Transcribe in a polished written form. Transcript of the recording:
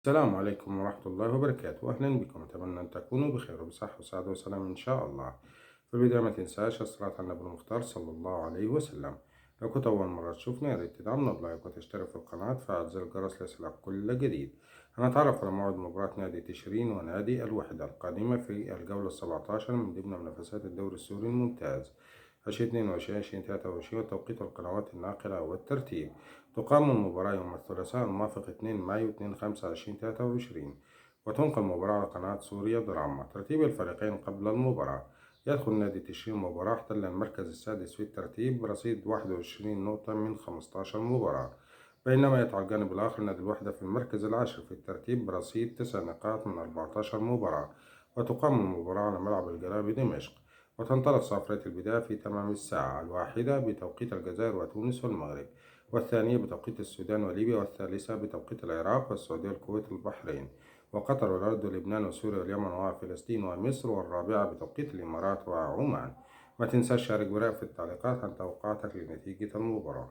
السلام عليكم ورحمة الله وبركاته، أهلا بكم. أتمنى أن تكونوا بخير وبصحة وسعادة وسلام إن شاء الله. في البداية ما تنساش الصلاة على النبي المختار صلى الله عليه وسلم. لو كنت أول مرة تشوفنا يا ريت تدعمنا بلايك وتشترك في القناة وتفعل زر الجرس ليصلك كل جديد. هنتعرف على موعد مباراة نادي تشرين ونادي الوحدة القادمة في الجولة 17 من ضمن منافسات الدوري السوري الممتاز 2022-2023 وتوقيت القنوات الناقلة والترتيب. تقام المباراة يوم الثلاثاء الموافق 2 مايو 2/5/2023 وتنقل المباراة على قناة سوريا دراما. ترتيب الفريقين قبل المباراة: يدخل نادي تشرين المباراة احتل المركز السادس في الترتيب برصيد 21 نقطة من 15 مباراة، بينما يقع الجانب الآخر نادي الوحدة في المركز العاشر في الترتيب برصيد 9 نقاط من 14 مباراة. وتقام المباراة على ملعب الجلاء بدمشق، وتنطلق صافرة البداية في تمام الساعة 1 بتوقيت الجزائر وتونس والمغرب، والثانية بتوقيت السودان وليبيا، والثالثة بتوقيت العراق والسعودية والكويت والبحرين وقطر والأردن ولبنان وسوريا واليمن وفلسطين ومصر، والرابعة بتوقيت الإمارات وعمان. ما تنساش شارك برأيك في التعليقات عن توقعاتك لنتيجة المباراة.